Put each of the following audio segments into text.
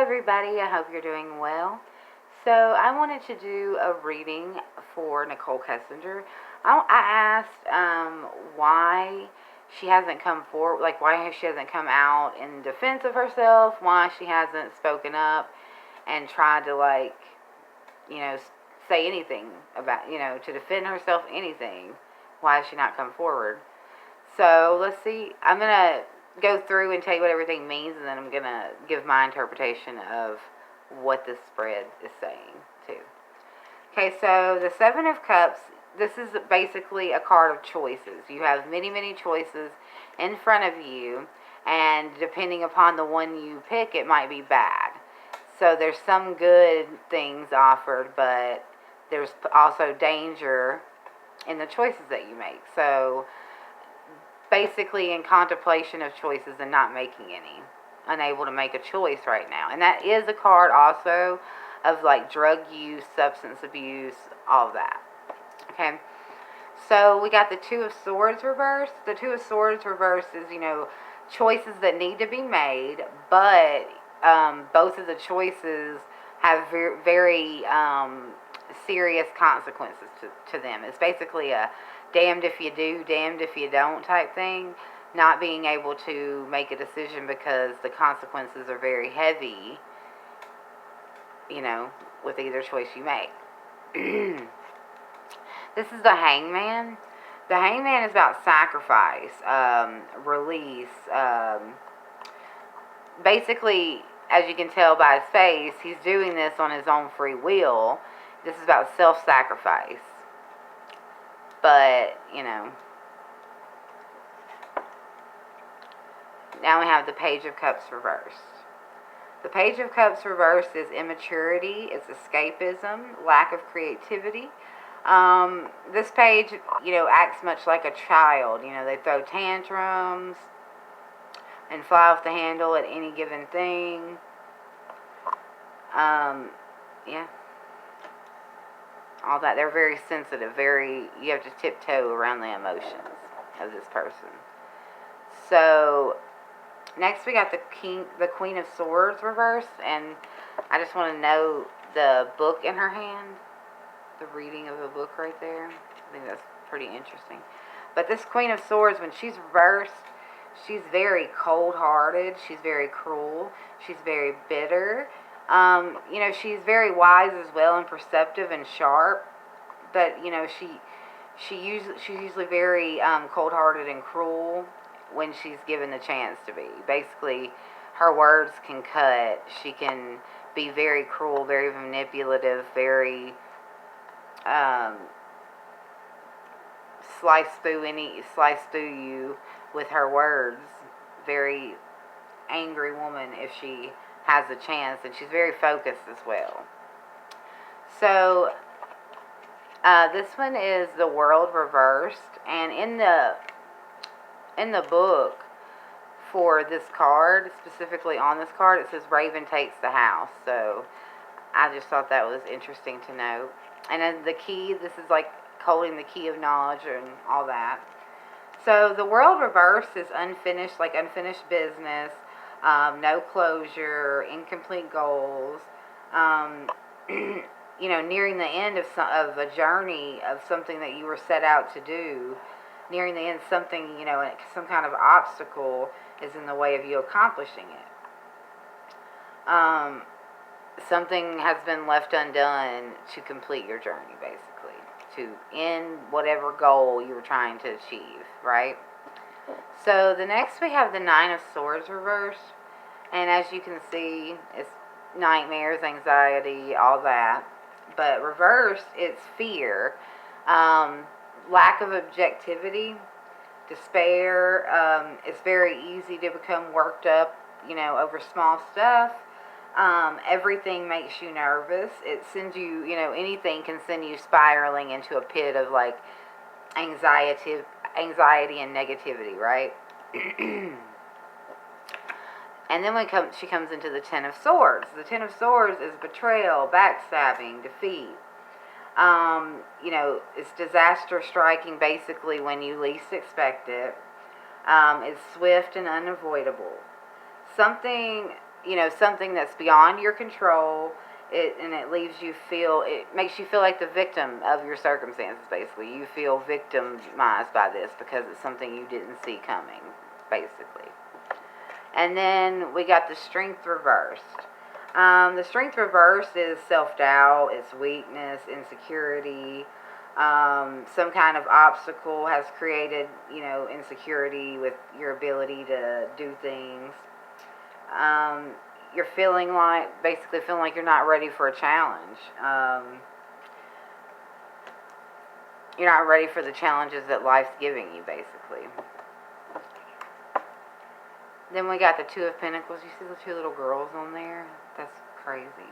everybody, I hope you're doing well. So I wanted to do a reading for Nicole Kessinger. I asked why she hasn't come forward, like why she hasn't come out in defense of herself, why she hasn't spoken up and tried to you know, say anything about, to defend herself, anything. Why has she not come forward? So let's see. I'm going to go through and tell you what everything means, and then I'm going to give my interpretation of what this spread is saying, too. Okay, so the Seven of Cups, this is basically a card of choices. You have many, many choices in front of you, and depending upon the one you pick, it might be bad. So there's some good things offered, but there's also danger in the choices that you make. So basically in contemplation of choices and not making any. Unable to make a choice right now. And that is a card also of like drug use, substance abuse, all of that. Okay. So we got the Two of Swords reversed. The Two of Swords reversed is, choices that need to be made, but both of the choices have very, very serious consequences to them. It's basically a damned if you do, damned if you don't type thing. Not being able to make a decision because the consequences are very heavy, with either choice you make. This is the Hangman. The Hangman is about sacrifice, release. Basically, as you can tell by his face, he's doing this on his own free will. This is about self-sacrifice. But, now we have the Page of Cups reversed. The Page of Cups reversed is immaturity, it's escapism, lack of creativity. This page, acts much like a child. They throw tantrums and fly off the handle at any given thing. Yeah. All that. They're very sensitive, you have to tiptoe around the emotions of this person. So next we got the Queen of Swords reversed, and I just want to know the book in her hand, the reading of the book right there. I think that's pretty interesting. But this Queen of Swords, when she's reversed, she's very cold-hearted, she's very cruel, she's very bitter. She's very wise as well and perceptive and sharp, but she's usually very cold-hearted and cruel when she's given the chance to be. Basically, her words can cut. She can be very cruel, very manipulative, very slice through you with her words. Very angry woman if she has a chance, and she's very focused as well. So this one is the World reversed, and in the book for this card, specifically on this card, it says Raven takes the house. So I just thought that was interesting to know. And then the key, this is like holding the key of knowledge and all that. So the World reverse is unfinished business, no closure, incomplete goals, nearing the end of a journey of something that you were set out to do. Nearing the end, something, some kind of obstacle is in the way of you accomplishing it. Something has been left undone to complete your journey, basically, to end whatever goal you were trying to achieve, right? So the next we have the Nine of Swords reversed, and as you can see, it's nightmares, anxiety, all that. But reversed, it's fear, lack of objectivity, despair. It's very easy to become worked up, over small stuff. Everything makes you nervous. It sends you, anything can send you spiraling into a pit of anxiety and negativity, right? And then she comes into the Ten of Swords. The Ten of Swords is betrayal, backstabbing, defeat. It's disaster striking basically when you least expect it. It's swift and unavoidable. Something you know, something that's beyond your control. And it makes you feel like the victim of your circumstances, basically. You feel victimized by this because it's something you didn't see coming, basically. And then we got the Strength reversed. The Strength reversed is self-doubt, it's weakness, insecurity. Some kind of obstacle has created, you know, insecurity with your ability to do things. You're basically feeling like you're not ready for a challenge. You're not ready for the challenges that life's giving you, basically. Then we got the Two of Pentacles. You see the two little girls on there? That's crazy.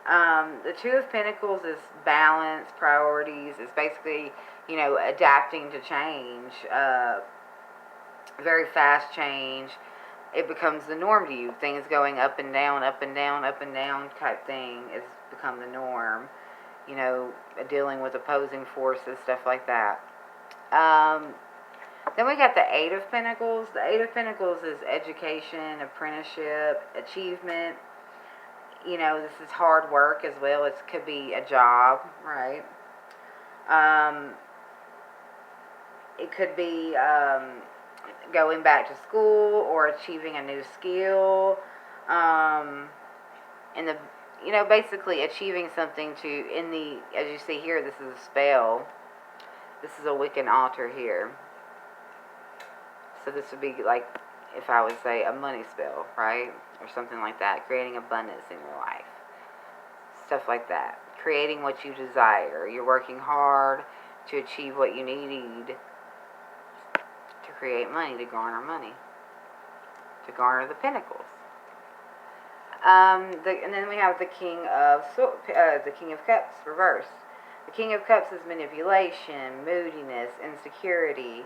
The Two of Pentacles is balance, priorities. It's basically, you know, adapting to change. Very fast change. It becomes the norm to you. Things going up and down, up and down, up and down type thing has become the norm. You know, dealing with opposing forces, stuff like that. Then we got the Eight of Pentacles. The Eight of Pentacles is education, apprenticeship, achievement. You know, this is hard work as well. It could be a job, right? It could be going back to school or achieving a new skill. You know, basically achieving something as you see here, this is a spell. This is a Wiccan altar here. So this would be like, if I would say, a money spell, right? Or something like that. Creating abundance in your life. Stuff like that. Creating what you desire. You're working hard to achieve what you need to create money, to garner money. To garner the Pentacles. And then we have the King of Cups reversed. The King of Cups is manipulation, moodiness, insecurity.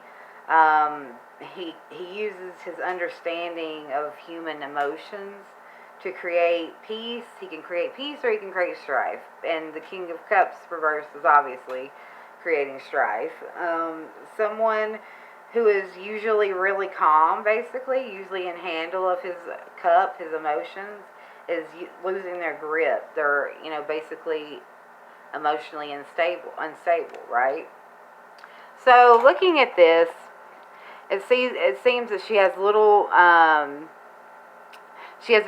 He uses his understanding of human emotions to create peace. He can create peace or he can create strife. And the King of Cups reversed is obviously creating strife. Someone who is usually really calm, basically, usually in handle of his cup, his emotions, is losing their grip. They're, you know, basically emotionally unstable, right? So looking at this, it seems that she has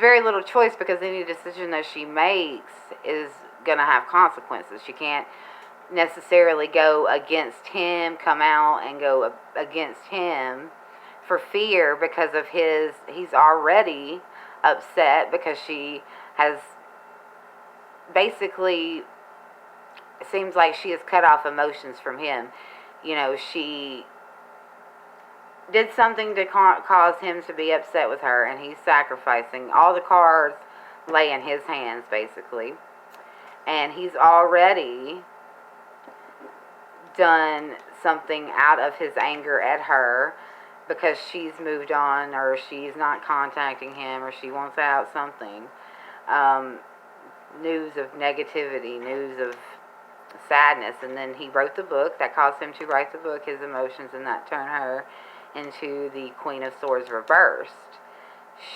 very little choice, because any decision that she makes is going to have consequences. She can't necessarily go against him, come out and go against him for fear, because of he's already upset, because she has basically, it seems like she has cut off emotions from him. You know, she did something to cause him to be upset with her, and he's sacrificing. All the cards lay in his hands, basically. And he's already done something out of his anger at her, because she's moved on, or she's not contacting him, or she wants out something. News of negativity, news of sadness. And then he wrote the book. That caused him to write the book, his emotions, and that turned her into the Queen of Swords reversed.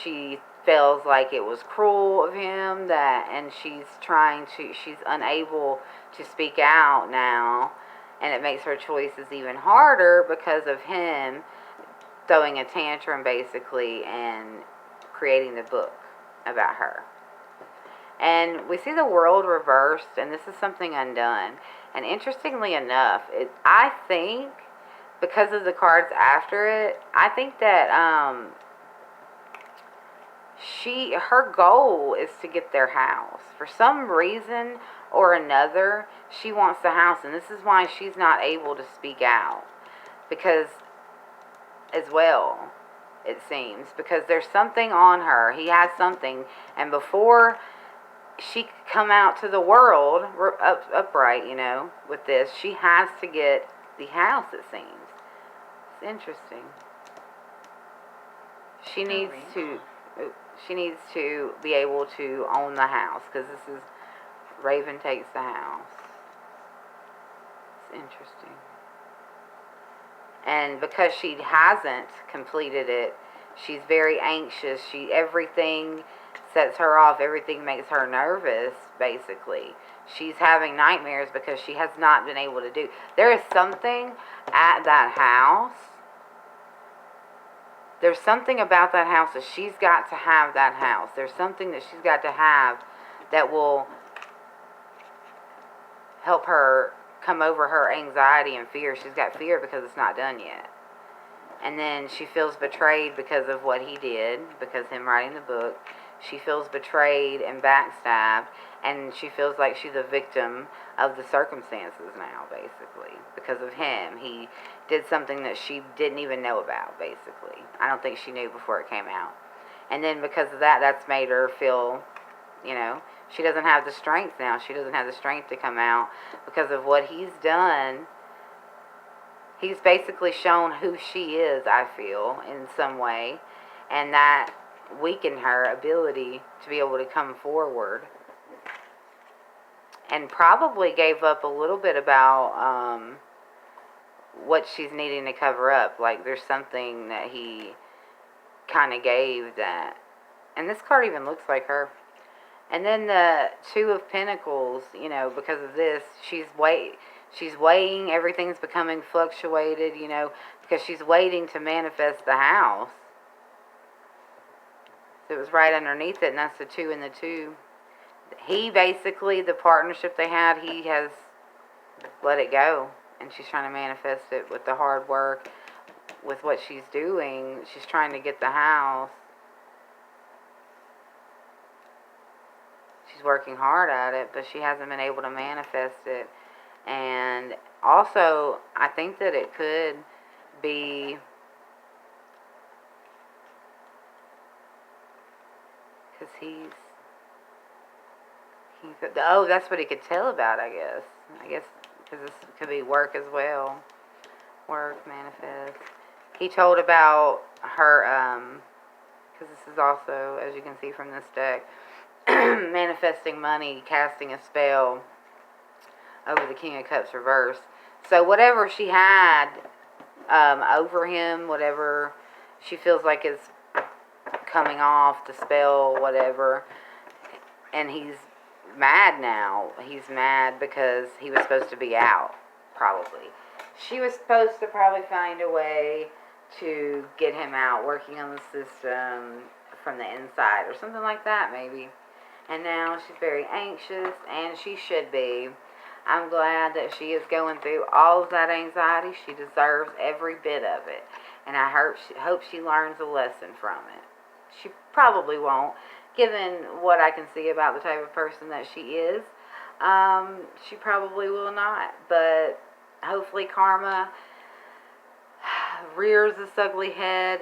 She feels like it was cruel of him, and she's unable to speak out now, and it makes her choices even harder because of him throwing a tantrum, basically, and creating the book about her. And we see the World reversed, and this is something undone. And interestingly enough, I think, because of the cards after it, I think that her goal is to get their house. For some reason or another, she wants the house, and this is why she's not able to speak out. Because, as well, it seems, because there's something on her. He has something, and before she could come out to the world upright, you know, with this, she has to get the house, it seems. It's interesting. She needs to be able to own the house, because this is Raven takes the house. It's interesting. And because she hasn't completed it, She's very anxious. Everything sets her off. Everything makes her nervous, basically. She's having nightmares because she has not been able to do. There is something at that house. There's something about that house that she's got to have that house. There's something that she's got to have that will help her come over her anxiety and fear. She's got fear because it's not done yet. And then she feels betrayed because of what he did, because him writing the book. She feels betrayed and backstabbed, and she feels like she's a victim of the circumstances now, basically, because of him. He did something that she didn't even know about, basically. I don't think she knew before it came out. And then because of that, that's made her feel, she doesn't have the strength now. She doesn't have the strength to come out because of what he's done. He's basically shown who she is, I feel, in some way, and that weakened her ability to be able to come forward, and probably gave up a little bit about what she's needing to cover up. Like, there's something that he kind of gave that, and this card even looks like her. And then the Two of Pentacles, because of this, she's waiting, everything's becoming fluctuated, because she's waiting to manifest the house. So it was right underneath it, and that's the 2 and the 2. He basically, the partnership they had, he has let it go, and she's trying to manifest it with the hard work, with what she's doing. She's trying to get the house. She's working hard at it, but she hasn't been able to manifest it. And also, I think that it could be, because that's what he could tell about, I guess, because this could be work as well. Work, manifest. He told about her, because this is also, as you can see from this deck, manifesting money, casting a spell over the King of Cups reversed. So whatever she had over him, whatever she feels like is coming off, the spell, whatever, and he's mad now. He's mad because he was supposed to be out, probably. She was supposed to probably find a way to get him out, working on the system from the inside or something like that, maybe. And now she's very anxious, and she should be. I'm glad that she is going through all of that anxiety. She deserves every bit of it. And I hope she learns a lesson from it. She probably won't, given what I can see about the type of person that she is. She probably will not. But hopefully karma rears its ugly head.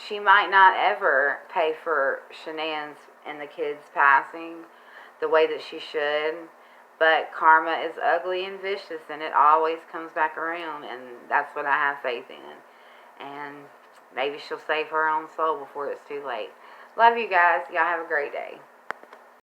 She might not ever pay for shenanigans and the kids passing the way that she should. But karma is ugly and vicious, and it always comes back around, and that's what I have faith in. And maybe she'll save her own soul before it's too late. Love you guys. Y'all have a great day.